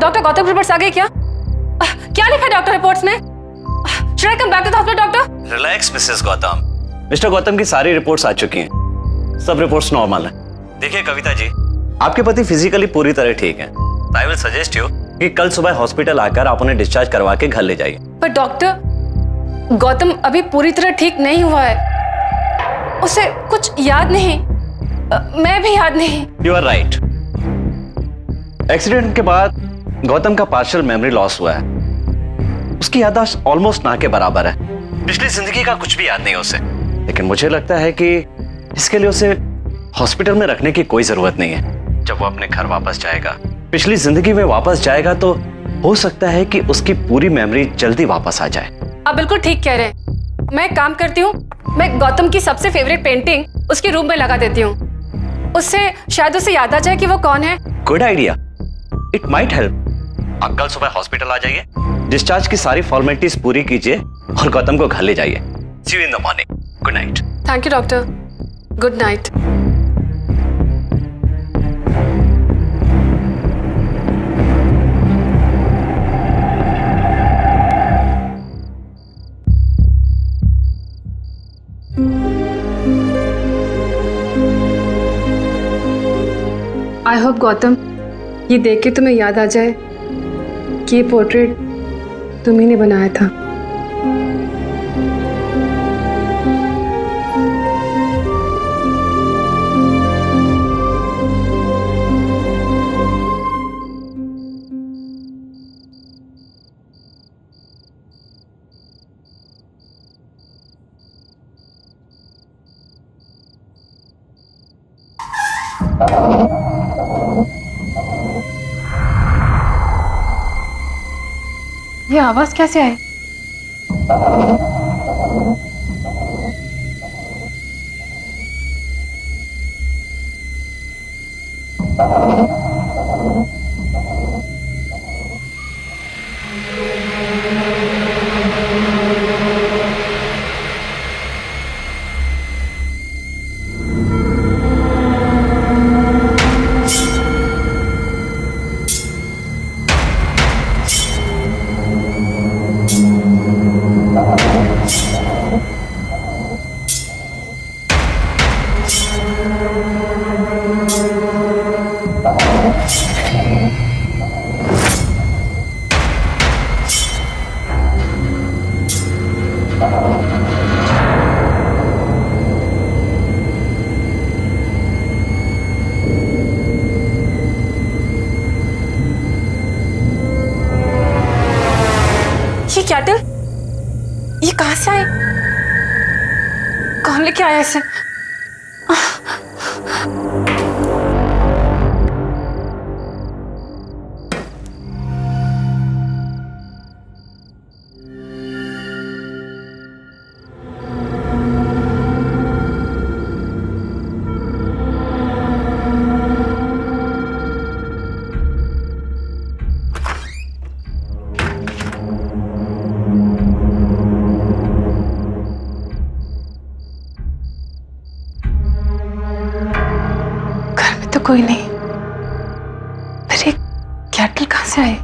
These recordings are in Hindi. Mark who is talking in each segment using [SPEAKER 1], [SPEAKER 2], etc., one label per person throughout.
[SPEAKER 1] डॉक्टर गौतम रिपोर्ट्स आ गई क्या? क्या लिखा है डॉक्टर रिपोर्ट्स में? Should I come back to the hospital, doctor?
[SPEAKER 2] Relax Mrs Gautam. Mister Gautam की सारी रिपोर्ट्स आ चुकी हैं, सब रिपोर्ट्स नॉर्मल है। देखिए कविता जी, आपके पति फिजिकली पूरी तरह ठीक हैं। आई विल सजेस्ट यू कि कल सुबह हॉस्पिटल आकर आप उन्हें डिस्चार्ज करवा के घर ले जाइए।
[SPEAKER 1] पर डॉक्टर, गौतम अभी पूरी तरह ठीक नहीं हुआ है, उसे कुछ याद नहीं, मैं भी याद नहीं।
[SPEAKER 2] You are right. एक्सीडेंट के बाद गौतम का पार्शियल मेमोरी लॉस हुआ है। उसकी याददाश्त ऑलमोस्ट ना के बराबर है। पिछली जिंदगी का कुछ भी याद नहीं उसे। लेकिन मुझे लगता है कि इसके लिए उसे हॉस्पिटल में रखने की कोई जरूरत नहीं है। जब वो अपने घर वापस जाएगा, पिछली जिंदगी में वापस जाएगा, तो हो सकता है कि उसकी पूरी मेमोरी जल्दी वापस आ जाए।
[SPEAKER 1] आप बिल्कुल ठीक कह रहे हैं। मैं एक काम करती हूँ, मैं गौतम की सबसे फेवरेट पेंटिंग उसके रूम में लगा देती हूँ। उससे शायद उसे याद आ जाए कि वो कौन है।
[SPEAKER 2] Good idea, it might help. आप कल सुबह हॉस्पिटल आ जाइए, डिस्चार्ज की सारी फॉर्मेलिटीज पूरी कीजिए और गौतम को घर ले जाइए। See you in the morning. Good night.
[SPEAKER 1] Thank you doctor, good night. I hope Gautam, ये देख के तुम्हें याद आ जाए कि ये पोर्ट्रेट तुम्ही ने बनाया था। ये आवाज कैसे आई? ये कैटल, ये कहां से आए? कौन लेके आया इसे? तो कोई नहीं, फिर ये कैटल कहां से आए?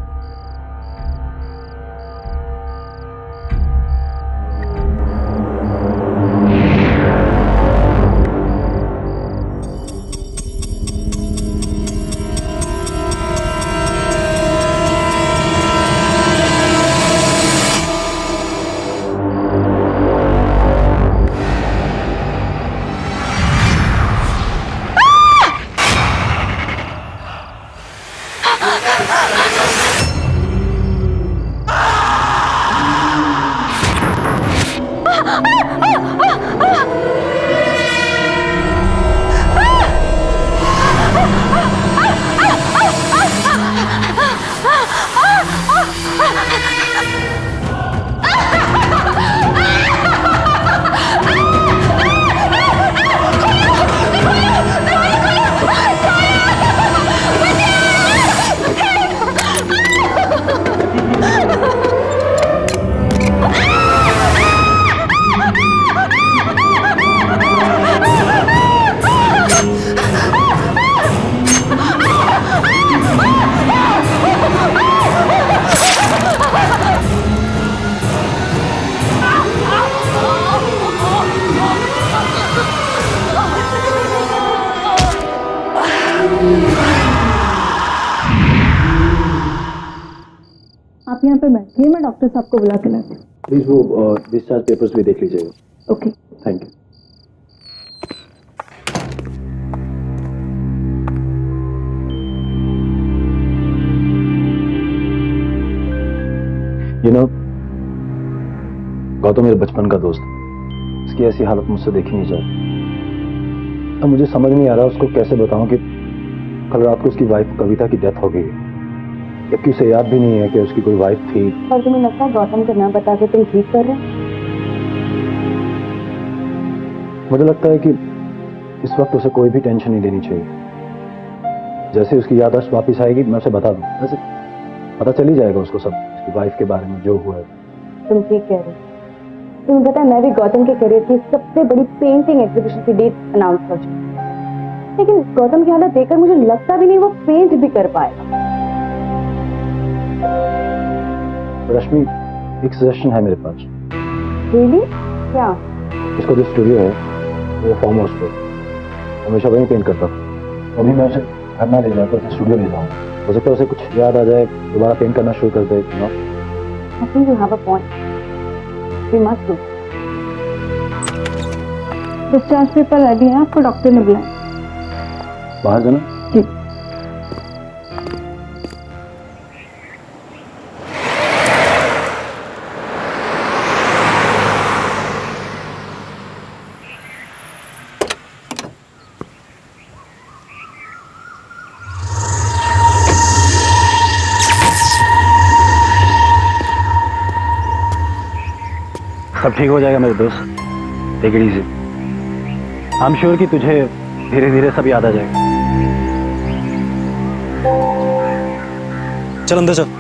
[SPEAKER 3] पे बैठिए, मैं डॉक्टर साहब को बुला के लाती हूँ।
[SPEAKER 4] प्लीज वो डिस्चार्ज पेपर्स भी देख लीजिएगा।
[SPEAKER 3] Okay.
[SPEAKER 4] Thank you. You know, Gautam मेरे बचपन का दोस्त है। इसकी ऐसी हालत मुझसे देखी नहीं जाती। अब मुझे समझ नहीं आ रहा उसको कैसे बताऊं कि कल रात को उसकी वाइफ कविता की डेथ हो गई है, जबकि उसे याद भी नहीं है कि उसकी कोई वाइफ थी।
[SPEAKER 3] और तुम्हें लगता है गौतम को ना बता के तुम ठीक कर रहे हो?
[SPEAKER 4] मुझे लगता है कि इस वक्त उसे कोई भी टेंशन नहीं लेनी चाहिए। जैसे उसकी याददाश्त वापस आएगी मैं उसे बता दूं, वैसे पता चल ही जाएगा उसको सब, उसकी वाइफ के बारे में जो हुआ है।
[SPEAKER 3] तुम ठीक कह रहे हो। तुम्हें पता है मैं भी गौतम के करियर की सबसे बड़ी पेंटिंग एग्जीबिशन की डेट अनाउंस कर चुकी हूँ, लेकिन गौतम की हालत देखकर मुझे लगता भी नहीं वो पेंट भी कर पाएगा।
[SPEAKER 4] रश्मि, एक सजेशन है मेरे पास।
[SPEAKER 3] रियली? क्या?
[SPEAKER 4] इसका जो स्टूडियो है वो फार्म हाउस पर, हमेशा वहीं पेंट करता था। अभी मैं उसे घर ना ले जाकर उसे स्टूडियो ले जाऊँ, हो सकता है उसे कुछ याद आ जाए, दोबारा पेंट करना शुरू कर दे।
[SPEAKER 3] I think you have a point. We must do. Discharge paper ready है, आपको डॉक्टर ने बुलाया।
[SPEAKER 4] बाहर जाना?
[SPEAKER 3] जी।
[SPEAKER 4] सब ठीक हो जाएगा मेरे दोस्त, take it easy. I am sure कि तुझे धीरे धीरे सब याद आ जाएगा। चल अंदर चल।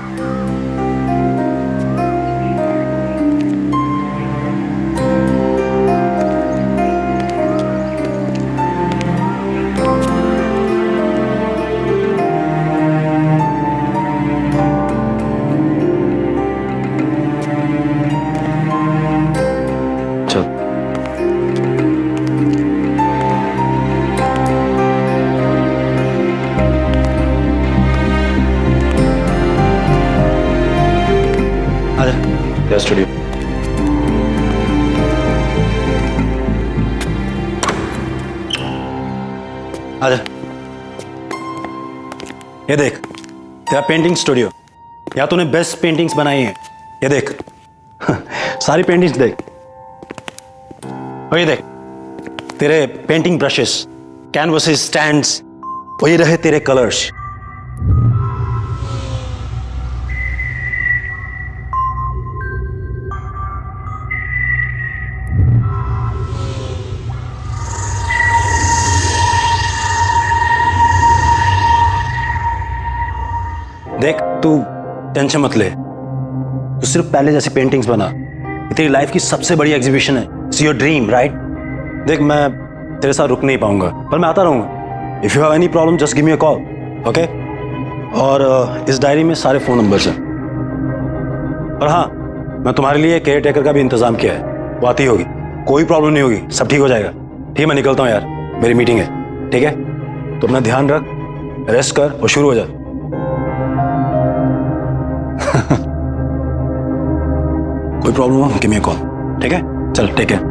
[SPEAKER 4] स्टूडियो आजा। ये देख तेरा पेंटिंग स्टूडियो, या तूने बेस्ट पेंटिंग्स बनाई हैं। ये देख सारी पेंटिंग्स देख, और ये देख तेरे पेंटिंग ब्रशेस, कैनवसेस, स्टैंड्स, वही रहे तेरे कलर्स। देख तू टेंशन मत ले, तू सिर्फ पहले जैसी पेंटिंग्स बना। ये तेरी लाइफ की सबसे बड़ी एग्जीबिशन है, इट्स योर ड्रीम राइट। देख मैं तेरे साथ रुक नहीं पाऊंगा, पर मैं आता रहूंगा। If you have any problem just give me a call, okay. और इस डायरी में सारे फोन नंबर्स हैं। और हाँ, मैं तुम्हारे लिए केयर टेकर का भी इंतजाम किया है, वो आती होगी, कोई प्रॉब्लम नहीं होगी, सब ठीक हो जाएगा। ठीक है, मैं निकलता हूँ यार, मेरी मीटिंग है। ठीक है, तो अपना ध्यान रख, रेस्ट कर और शुरू हो जा। कोई प्रॉब्लम हो गिव मी अ कॉल, ठीक है। चल take care.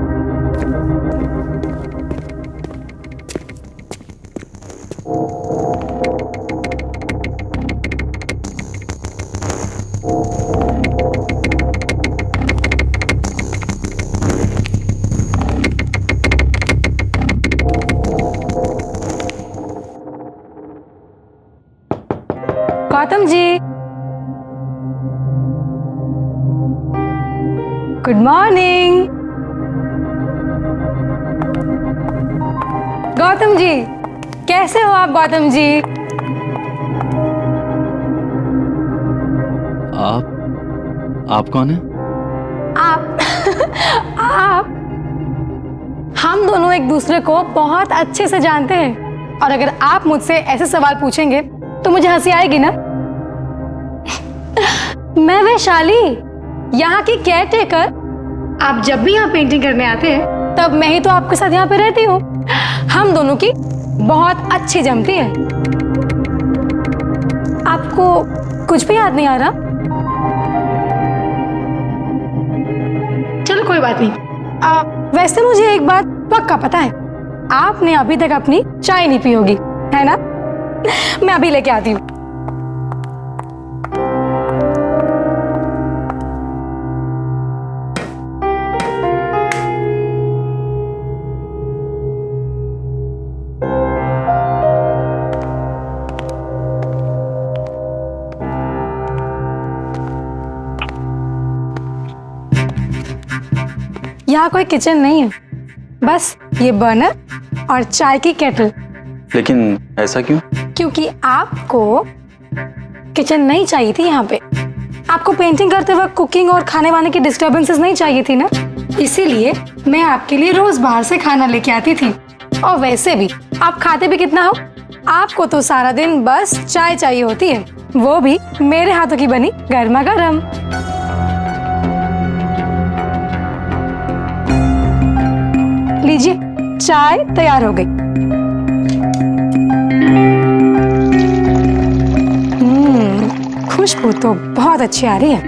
[SPEAKER 1] Gautam ji, good morning. Gautam ji, कैसे हो आप गौतम जी?
[SPEAKER 2] आप कौन है?
[SPEAKER 1] आप हम दोनों एक दूसरे को बहुत अच्छे से जानते हैं, और अगर आप मुझसे ऐसे सवाल पूछेंगे तो मुझे हंसी आएगी ना। मैं वैशाली, यहाँ की केयर टेकर। आप जब भी यहाँ पेंटिंग करने आते हैं तब मैं ही तो आपके साथ यहाँ पे रहती हूँ। हम दोनों की बहुत अच्छी जमती है। आपको कुछ भी याद नहीं आ रहा? कोई बात नहीं। वैसे मुझे एक बात पक्का पता है, आपने अभी तक अपनी चाय नहीं पी होगी, है ना? मैं अभी लेके आती हूँ। यहाँ कोई किचन नहीं है, बस ये बर्नर और चाय की केटल।
[SPEAKER 5] लेकिन ऐसा क्यों?
[SPEAKER 1] क्योंकि आपको किचन नहीं चाहिए थी यहाँ पे। आपको पेंटिंग करते वक्त कुकिंग और खाने वाने की डिस्टरबेंसेस नहीं चाहिए थी ना, इसीलिए मैं आपके लिए रोज बाहर से खाना लेके आती थी। और वैसे भी आप खाते भी कितना हो, आपको तो सारा दिन बस चाय चाहिए होती है, वो भी मेरे हाथों की बनी गर्मा गर्म। लीजिए, चाय तैयार हो गई। खुशबू तो बहुत अच्छी आ रही है।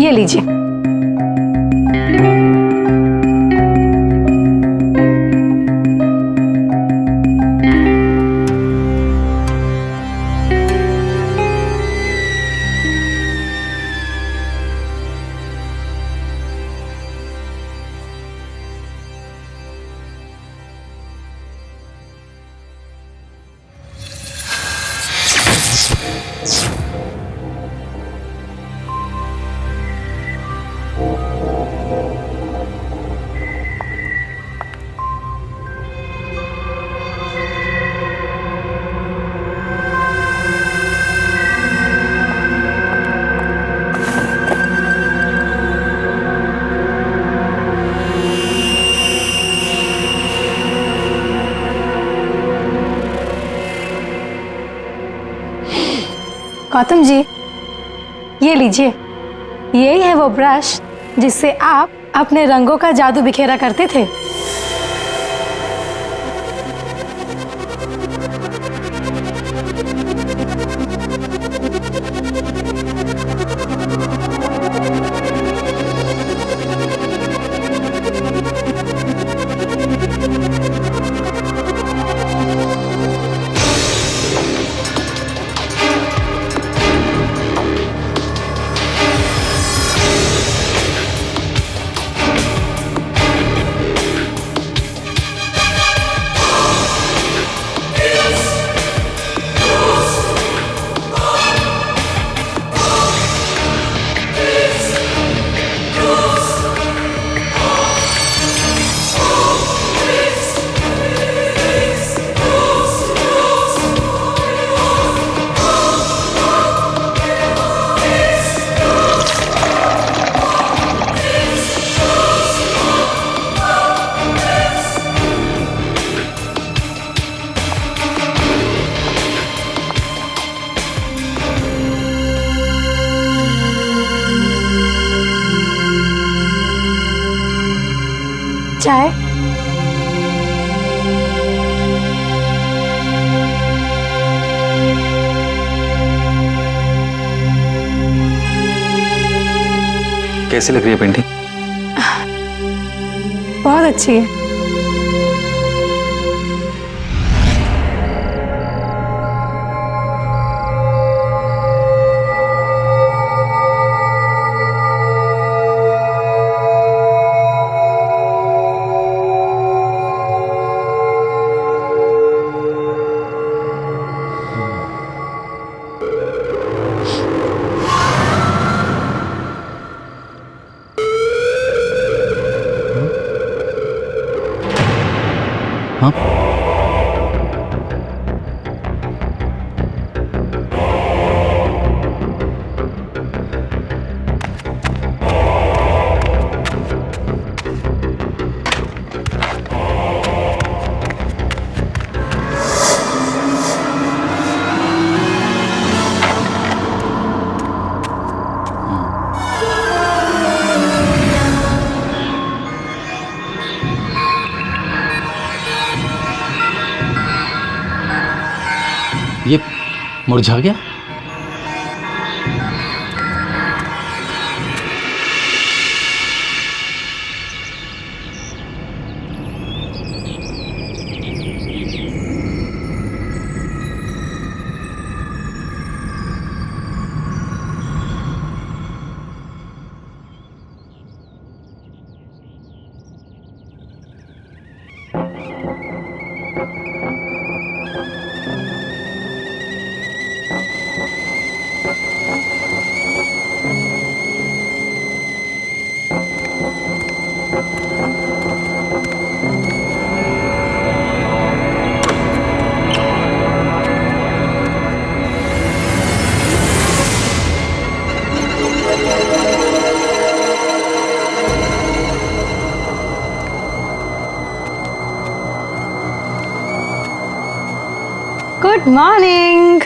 [SPEAKER 1] ये लीजिए। गौतम जी, ये लीजिए। यही है वो ब्रश जिससे आप अपने रंगों का जादू बिखेरा करते थे। चाय?
[SPEAKER 5] कैसी लग रही है पेंटिंग?
[SPEAKER 1] बहुत अच्छी है।
[SPEAKER 5] हाँ? ये मुरझा गया?
[SPEAKER 1] Good morning.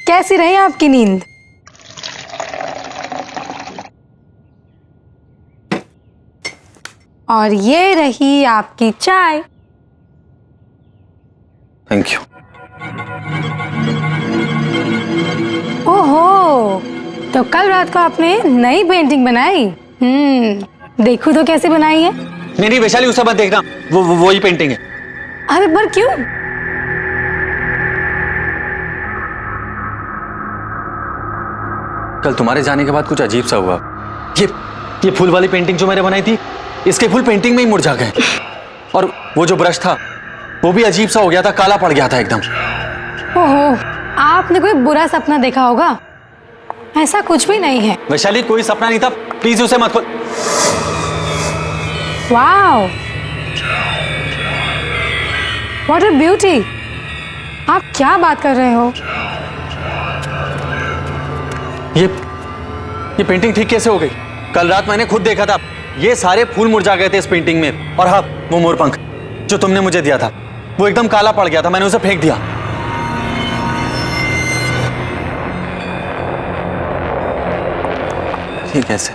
[SPEAKER 1] कैसी रही आपकी नींद? और ये रही आपकी चाय।
[SPEAKER 5] Thank you.
[SPEAKER 1] ओहो, तो कल रात को आपने नई पेंटिंग बनाई? देखूं तो कैसे बनाई है?
[SPEAKER 5] नहीं वैशाली, उसे मत देखना, वो ही पेंटिंग है।
[SPEAKER 1] अरे पर क्यों?
[SPEAKER 5] कल तुम्हारे जाने के बाद कुछ अजीब सा हुआ। ये फूल वाली पेंटिंग जो मैंने बनाई थी, इसके फूल पेंटिंग में ही मुरझा गए। और वो जो ब्रश था वो भी अजीब सा हो गया था, काला पड़ गया था एकदम।
[SPEAKER 1] ओहो, आपने कोई बुरा सपना देखा होगा। ऐसा कुछ भी नहीं है।
[SPEAKER 5] वैशाली, कोई सपना नहीं था, प्लीज उसे मत खोल।
[SPEAKER 1] Wow, what a beauty. आप क्या बात कर रहे हो?
[SPEAKER 5] ये पेंटिंग ठीक कैसे हो गई? कल रात मैंने खुद देखा था, ये सारे फूल मुरझा गए थे इस पेंटिंग में। और हाँ, वो मोरपंख जो तुमने मुझे दिया था वो एकदम काला पड़ गया था, मैंने उसे फेंक दिया। ये कैसे?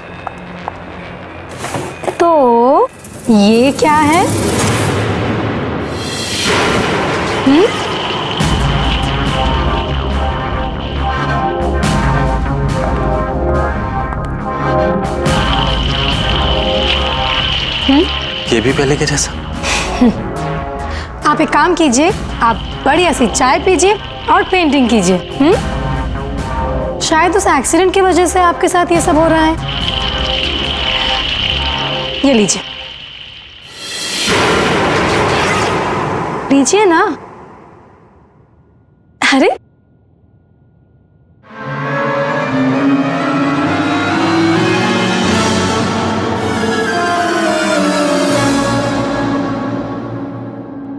[SPEAKER 1] तो ये क्या है?
[SPEAKER 5] ये भी पहले के जैसा।
[SPEAKER 1] आप एक काम कीजिए, आप बढ़िया सी चाय पीजिए और पेंटिंग कीजिए। शायद उस एक्सीडेंट की वजह से आपके साथ ये सब हो रहा है। ये लीजिए, लीजिए ना। अरे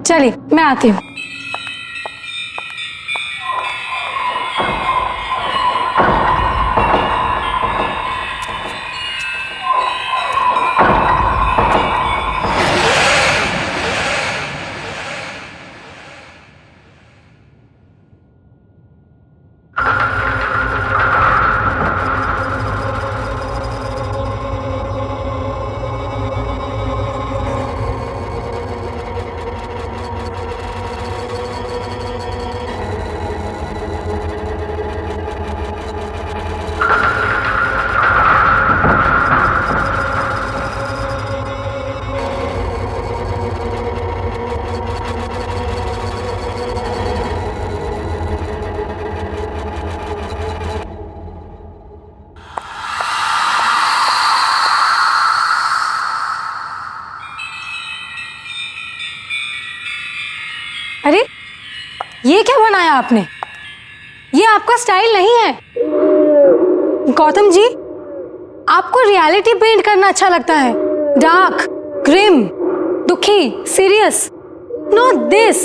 [SPEAKER 1] चलिए, मैं आती हूँ। अरे ये क्या बनाया आपने? ये आपका स्टाइल नहीं है। गौतम जी, आपको रियलिटी पेंट करना अच्छा लगता है। डार्क, ग्रिम, दुखी, सीरियस। Not this.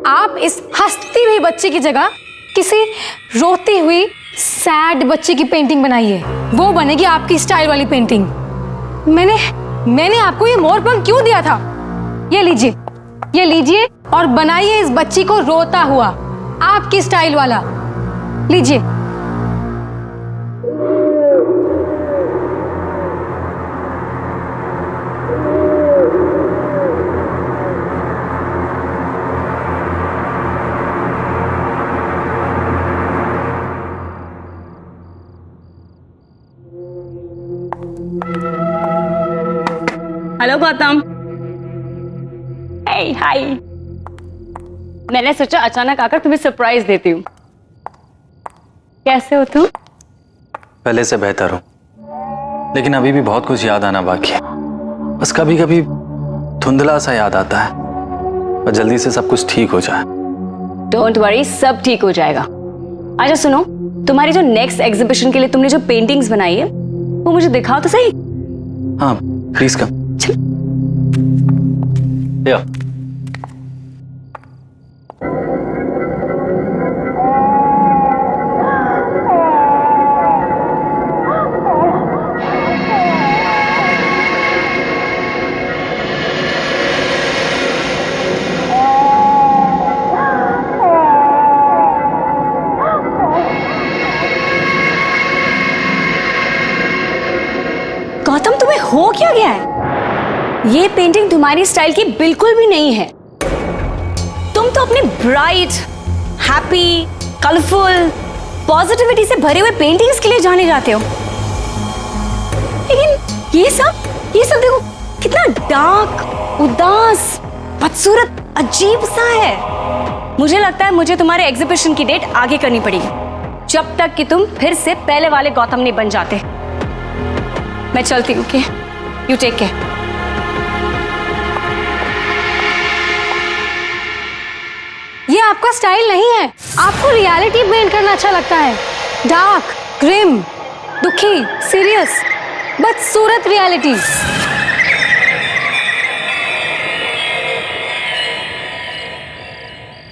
[SPEAKER 1] आप इस हंसती हुई बच्ची की जगह किसी रोती हुई सैड बच्ची की पेंटिंग बनाइए। वो बनेगी आपकी स्टाइल वाली पेंटिंग। मैंने आपको ये मोरपंख क्यों दिया था? ये लीजिए और बनाइए इस बच्ची को रोता हुआ, आपकी स्टाइल वाला। लीजिए।
[SPEAKER 3] हेलो गौतम। हे हाय। मैंने सोचा अचानक आकर तुम्हें सरप्राइज देती हूँ। कैसे हो तुम?
[SPEAKER 5] पहले से बेहतर हो, लेकिन अभी भी बहुत कुछ याद आना बाकी है। बस कभी कभी धुंधला सा याद आता है, और जल्दी से सब कुछ ठीक हो जाए।
[SPEAKER 3] डोंट वरी, सब ठीक हो जाएगा। अच्छा सुनो, तुम्हारी जो नेक्स्ट एग्जीबिशन के लिए तुमने जो पेंटिंग्स बनाई है वो मुझे दिखाओ तो सही।
[SPEAKER 5] हाँ प्लीज कम। या
[SPEAKER 3] गौतम, तुम्हें हो क्या गया है? ये पेंटिंग तुम्हारी स्टाइल की बिल्कुल भी नहीं है। तुम तो अपनी ब्राइट, हैप्पी, कलरफुल, पॉजिटिविटी से भरे हुए पेंटिंग्स के लिए जाने जाते हो, लेकिन ये सब देखो कितना डार्क, उदास, बदसूरत, अजीब सा है। मुझे लगता है मुझे तुम्हारे एग्जीबिशन की डेट आगे करनी पड़ेगी, जब तक कि तुम फिर से पहले वाले गौतम नहीं बन जाते। मैं चलती हूँ, ओके? You take care.
[SPEAKER 1] ये आपका स्टाइल नहीं है। आपको रियलिटी पेंट करना अच्छा लगता है। डार्क, ग्रिम, दुखी, सीरियस, बदसूरत reality.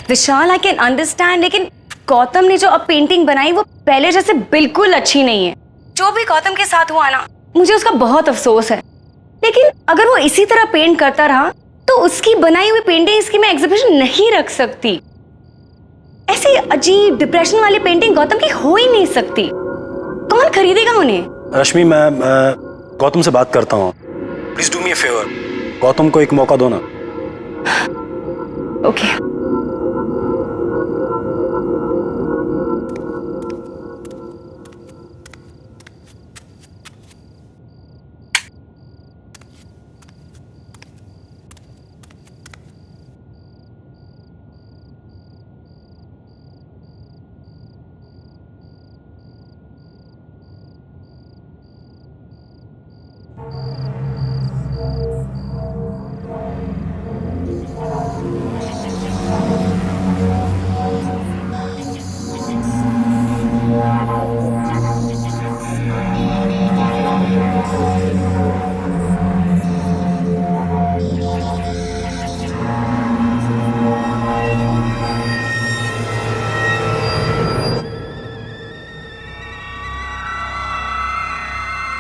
[SPEAKER 3] Vishal, I can understand, लेकिन गौतम ने जो अब पेंटिंग बनाई वो पहले जैसे बिल्कुल अच्छी नहीं है। जो भी गौतम के साथ हुआ ना, मुझे उसका बहुत अफसोस है। लेकिन अगर वो इसी तरह पेंट करता रहा तो उसकी बनाई हुई पेंटिंग्स की मैं एग्जीबिशन नहीं रख सकती। ऐसी अजीब डिप्रेशन वाली पेंटिंग गौतम की हो ही नहीं सकती। कौन खरीदेगा उन्हें?
[SPEAKER 4] रश्मि, मैं गौतम से बात करता हूँ। Please do me a favour, Gautam को एक मौका दो ना।
[SPEAKER 3] ओके।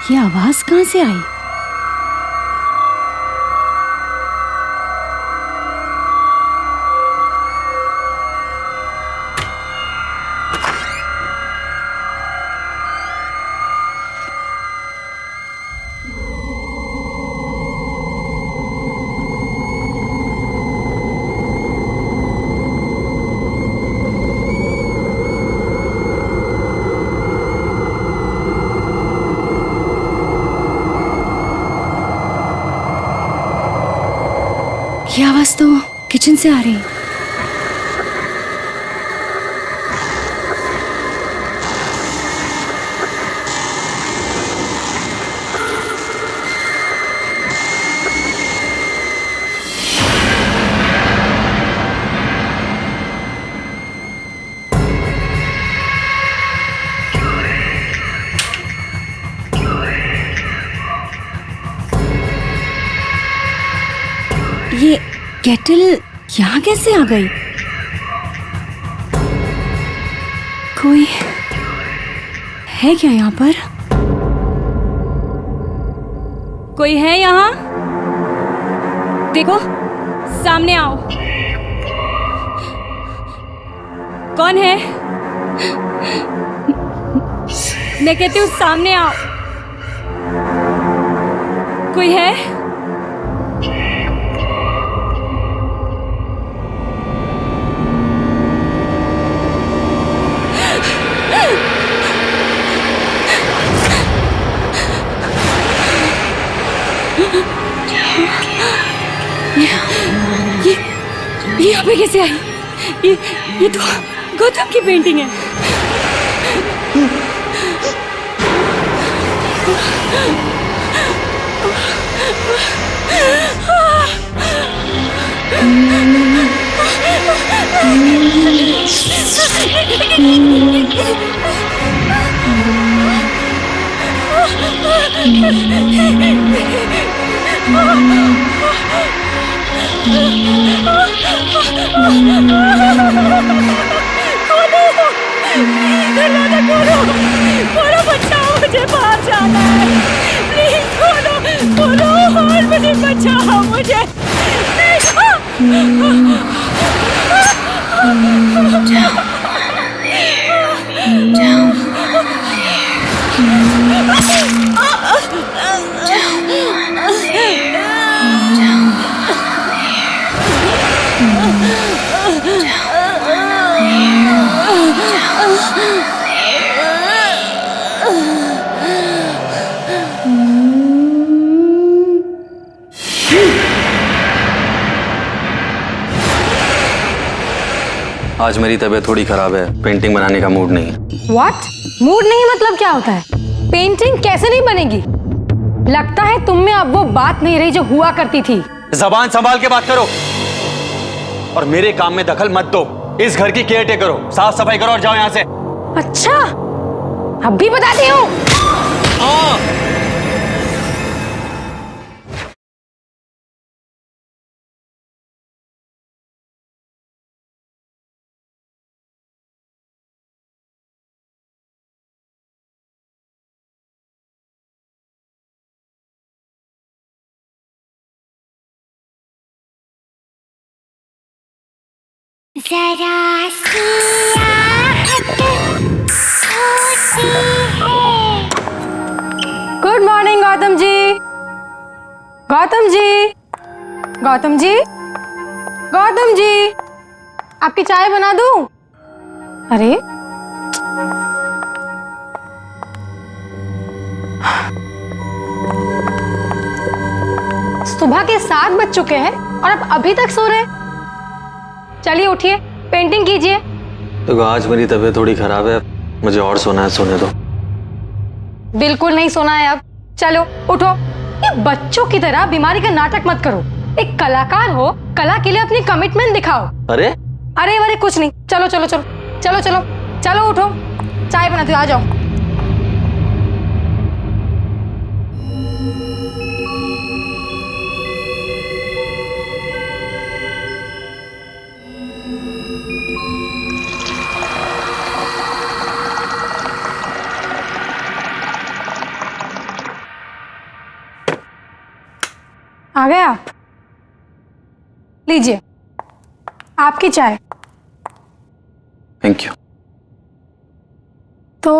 [SPEAKER 3] ये आवाज कहां से आई? ये आवाज तो किचन से आ रही है। ये केटल यहाँ कैसे आ गई? कोई है क्या यहाँ पर? कोई है यहाँ? देखो, सामने आओ। कौन है? मैं कहती हूँ सामने आओ। कोई है? ये यहाँ पे कैसे आई? ये तो गौतम की पेंटिंग है। दरवाजा खोलो, खोलो, बचाओ, मुझे बाहर जाना है। प्लीज खोलो, खोलो और मुझे बचाओ, मुझे।
[SPEAKER 5] आज मेरी तबीयत थोड़ी खराब है, पेंटिंग बनाने का मूड नहीं है।
[SPEAKER 1] व्हाट? मूड नहीं मतलब क्या होता है? पेंटिंग कैसे नहीं बनेगी? लगता है तुम में अब वो बात नहीं रही जो हुआ करती थी।
[SPEAKER 5] जबान संभाल के बात करो और मेरे काम में दखल मत दो। इस घर की केयर टेकर करो, साफ सफाई करो और जाओ यहाँ से।
[SPEAKER 1] अच्छा, अब भी बताती हूँ।
[SPEAKER 6] जरा सी आहट होती है।
[SPEAKER 1] Good morning Gautam ji. गौतम जी, गौतम जी, गौतम जी, आपकी चाय बना दूं? अरे सुबह के 7 बज चुके हैं और अब अभी तक सो रहे हैं। चलिए उठिए, पेंटिंग कीजिए।
[SPEAKER 5] तो आज मेरी तबीयत थोड़ी खराब है, मुझे और सोना है, सोने दो।
[SPEAKER 1] बिल्कुल नहीं सोना है अब। चलो उठो। ये बच्चों की तरह बीमारी का नाटक मत करो। एक कलाकार हो, कला के लिए अपनी कमिटमेंट दिखाओ।
[SPEAKER 5] अरे
[SPEAKER 1] अरे वरे कुछ नहीं। चलो चलो चलो चलो चलो चलो उठो, चाय बनाती हूँ, आ जाओ। आ गए आप? लीजिए आपकी चाय।
[SPEAKER 5] Thank you.
[SPEAKER 1] तो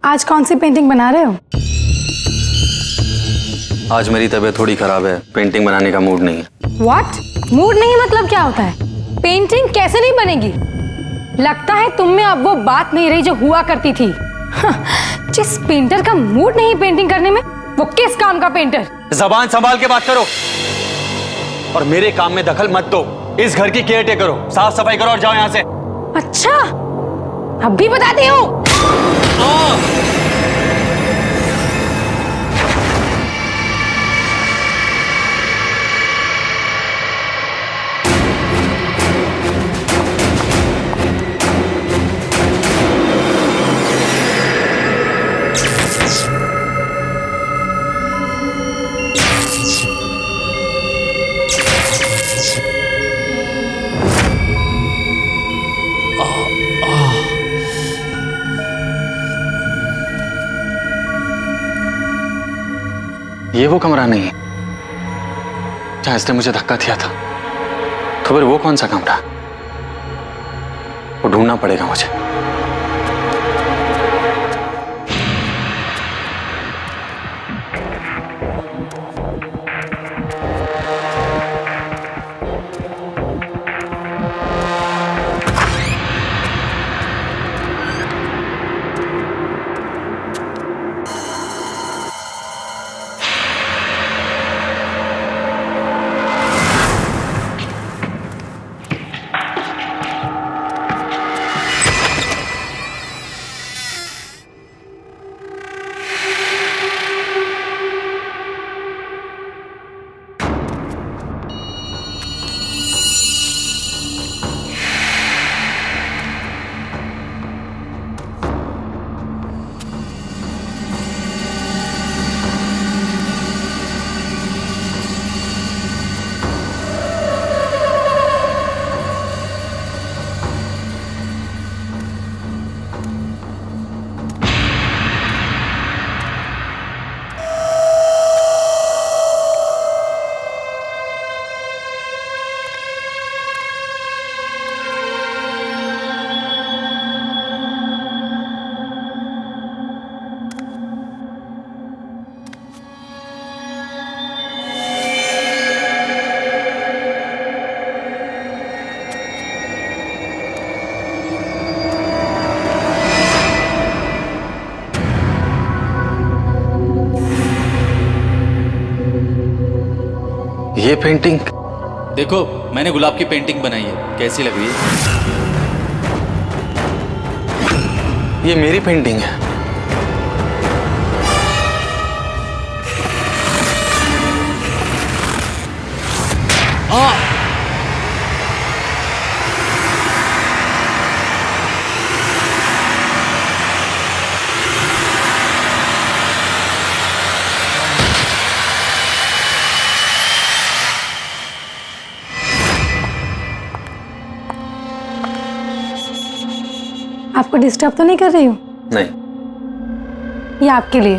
[SPEAKER 1] आज कौन सी पेंटिंग बना रहे हो?
[SPEAKER 5] आज मेरी तबीयत थोड़ी खराब है, पेंटिंग बनाने का मूड नहीं है।
[SPEAKER 1] व्हाट? मूड नहीं मतलब क्या होता है? पेंटिंग कैसे नहीं बनेगी? लगता है तुम में अब वो बात नहीं रही जो हुआ करती थी। जिस पेंटर का मूड नहीं पेंटिंग करने में, वो किस काम का पेंटर?
[SPEAKER 5] जबान संभाल के बात करो और मेरे काम में दखल मत दो। इस घर की केयर टेकर करो, साफ सफाई करो और जाओ यहाँ से।
[SPEAKER 1] अच्छा, अब भी बताती हूँ।
[SPEAKER 5] ये वो कमरा नहीं है जहां इसने मुझे धक्का दिया था। तो फिर वो कौन सा कमरा? वो ढूंढना पड़ेगा मुझे। ये पेंटिंग
[SPEAKER 7] देखो मैंने गुलाब की पेंटिंग बनाई है, कैसी लग रही है?
[SPEAKER 5] ये मेरी पेंटिंग है।
[SPEAKER 1] आपको डिस्टर्ब तो नहीं कर रही हूँ?
[SPEAKER 5] नहीं,
[SPEAKER 1] ये आपके लिए।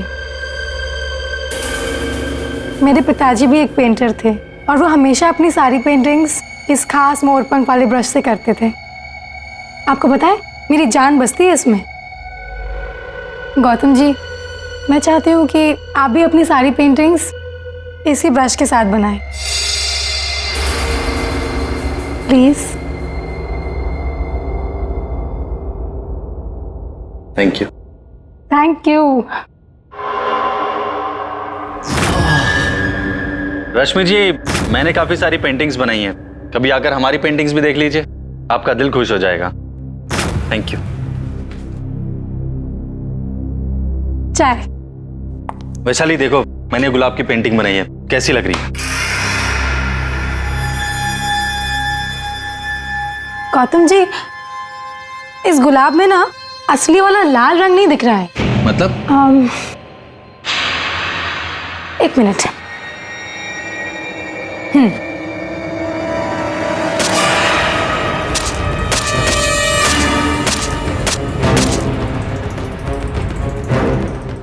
[SPEAKER 1] मेरे पिताजी भी एक पेंटर थे और वो हमेशा अपनी सारी पेंटिंग्स इस खास मोरपंख वाले ब्रश से करते थे। आपको पता है मेरी जान बसती है इसमें। गौतम जी, मैं चाहती हूँ कि आप भी अपनी सारी पेंटिंग्स इसी ब्रश के साथ बनाएं। Please.
[SPEAKER 5] Thank you.
[SPEAKER 1] Thank you.
[SPEAKER 5] Rashmi ji, मैंने काफी सारी पेंटिंग्स बनाई हैं, कभी आकर हमारी पेंटिंग्स भी देख लीजिए, आपका दिल खुश हो जाएगा। Thank you.
[SPEAKER 1] चाय।
[SPEAKER 5] वैशाली देखो, मैंने गुलाब की पेंटिंग बनाई है, कैसी लग रही है?
[SPEAKER 1] गौतम जी, इस गुलाब में ना असली वाला लाल रंग नहीं दिख रहा है।
[SPEAKER 7] मतलब?
[SPEAKER 1] एक मिनट।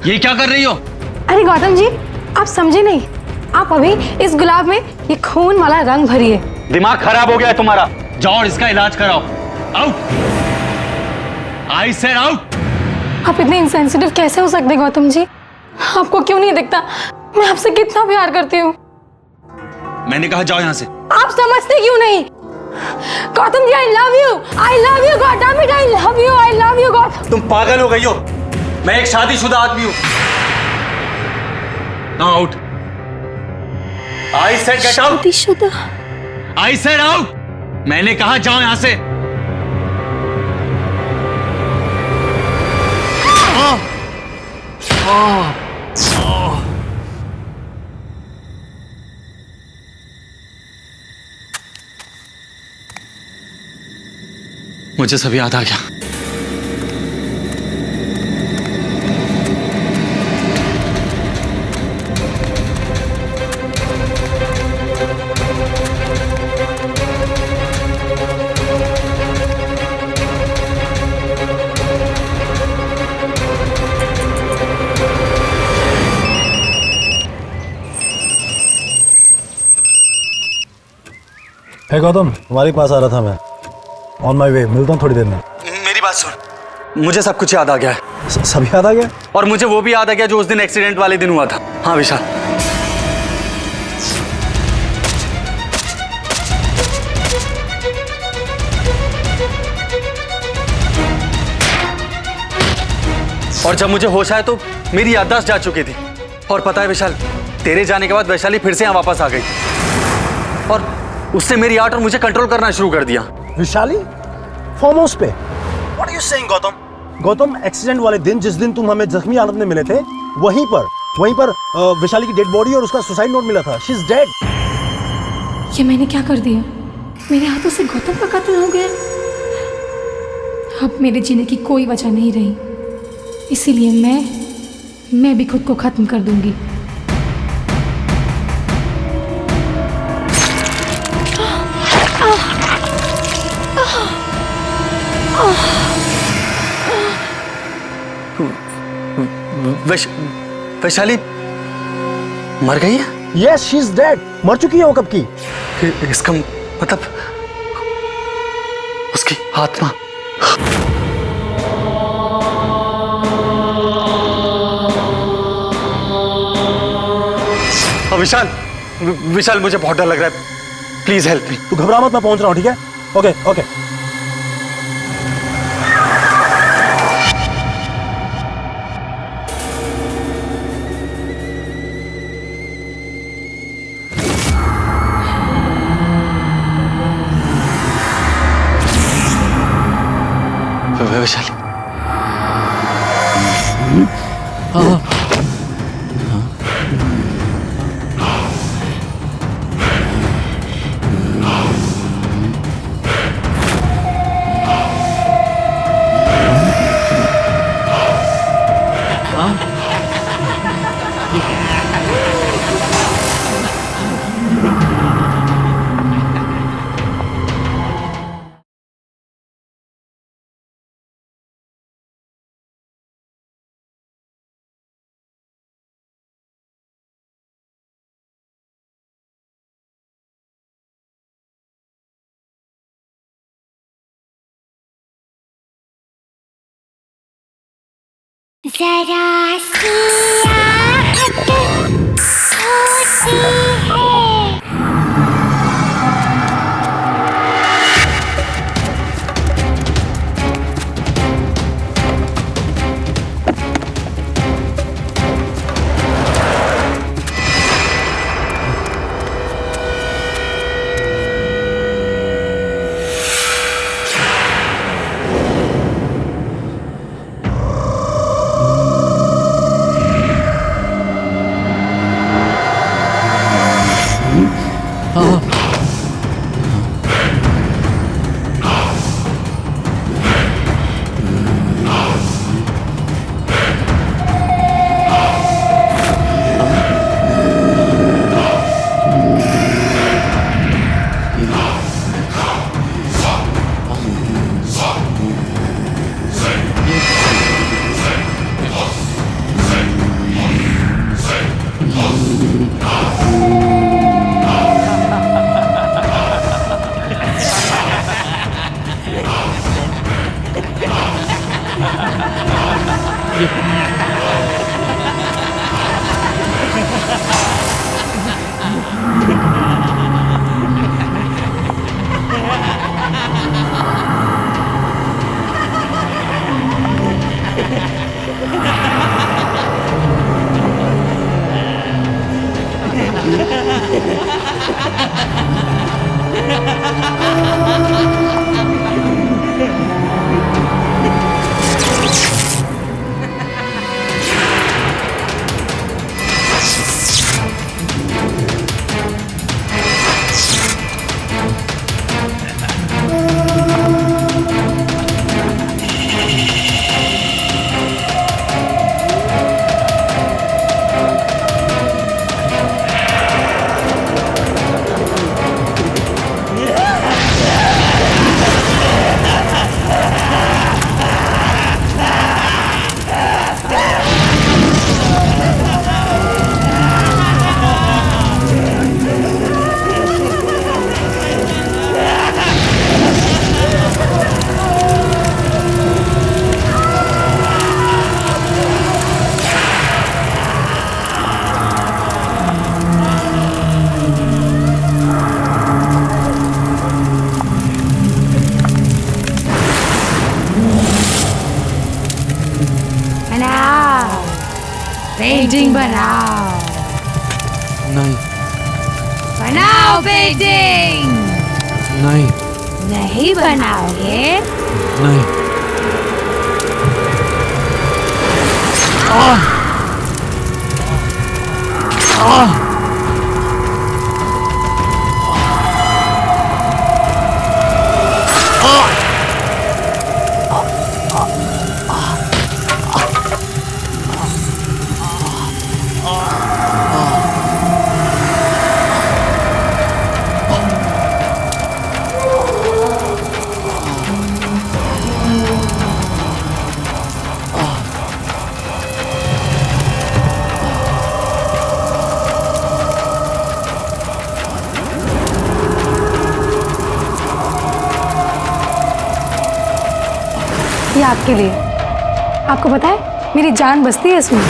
[SPEAKER 7] ये क्या कर रही हो?
[SPEAKER 1] अरे गौतम जी, आप समझे नहीं। आप अभी इस गुलाब में ये खून वाला रंग भरिए।
[SPEAKER 5] दिमाग खराब हो गया है तुम्हारा।
[SPEAKER 7] जाओ और इसका इलाज कराओ। आउट। I said out.
[SPEAKER 1] आप इतने इंसेंसिटिव कैसे हो सकते हैं गौतम जी? आपको क्यों नहीं दिखता मैं आपसे कितना प्यार करती हूँ?
[SPEAKER 7] मैंने कहा जाओ यहाँ से।
[SPEAKER 1] आप समझते क्यों नहीं? Gautam ji, I love you Gautam, I love you Gautam.
[SPEAKER 5] तुम पागल हो गई हो। मैं एक शादीशुदा आदमी हूँ।
[SPEAKER 7] Now out.
[SPEAKER 5] I said get out.
[SPEAKER 1] शादीशुदा।
[SPEAKER 7] I said out. मैंने कहा जाओ यहाँ से। मुझे सब याद आ गया।
[SPEAKER 4] हे गौतम, तुम्हारे पास आ रहा था मैं। ऑन माई वे, मिलता हूँ थोड़ी देर में।
[SPEAKER 5] मेरी बात सुन, मुझे सब कुछ याद आ गया है।
[SPEAKER 4] सब याद आ गया?
[SPEAKER 5] और मुझे वो भी याद आ गया जो उस दिन एक्सीडेंट वाले दिन हुआ था। हाँ विशाल, और जब मुझे होश आया तो मेरी याददाश्त जा चुकी थी। और पता है विशाल, तेरे जाने के बाद वैशाली फिर से यहाँ वापस आ गई और उसने मेरी आर्ट और मुझे कंट्रोल करना शुरू कर दिया।
[SPEAKER 4] विशाली फार्म हाउस पे? What are you saying Gautam? Gautam, accident वाले दिन, जिस दिन तुम हमें जख्मी हालत में मिले थे, वहीं पर विशाली की डेड बॉडी और उसका सुसाइड नोट मिला था। She is dead.
[SPEAKER 1] ये मैंने क्या कर दिया? मेरे हाथों से गौतम का कत्ल हो गया। अब मेरे जीने की कोई वजह नहीं रही, इसीलिए मैं भी खुद को खत्म कर दूंगी।
[SPEAKER 5] वैशाली मर गई है?
[SPEAKER 4] Yes, she is dead. मर चुकी है वो कब की।
[SPEAKER 5] इसका मतलब उसकी आत्मा। विशाल, विशाल मुझे बहुत डर लग रहा है, प्लीज हेल्प मी।
[SPEAKER 4] तू घबरा मत, मैं पहुंच रहा हूँ, ठीक है? Okay okay.
[SPEAKER 6] जरा सी आहट होती है।
[SPEAKER 8] पेंटिंग बनाओ।
[SPEAKER 5] नहीं
[SPEAKER 8] बनाओ पेंटिंग।
[SPEAKER 5] नहीं
[SPEAKER 8] नहीं बनाओगे?
[SPEAKER 5] नहीं।
[SPEAKER 1] ये आपके लिए। आपको पता है मेरी जान बसती है इसमें।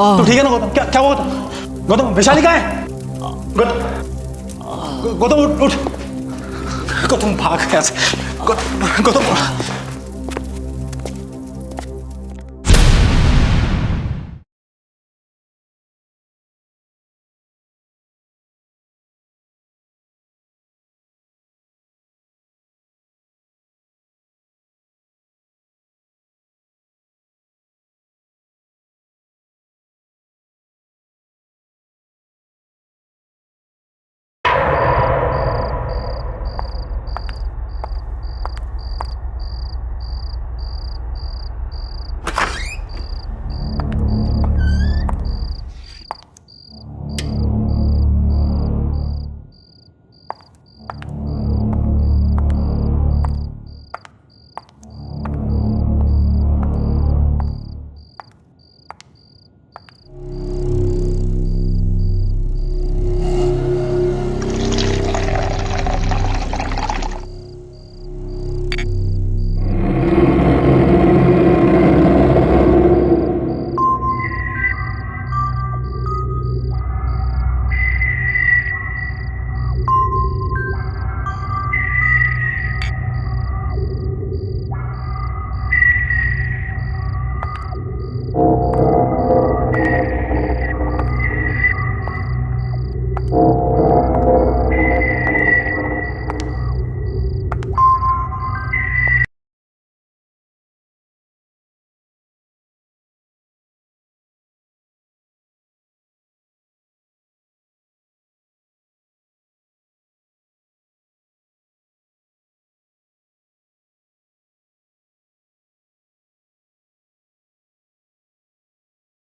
[SPEAKER 4] तू ठीक है ना गौतम? क्या क्या हुआ गौतम? गौतम वैशाली कहाँ है? गौतम गौतम उठ उठ। गौतम भाग यहाँ से। गौतम गौतम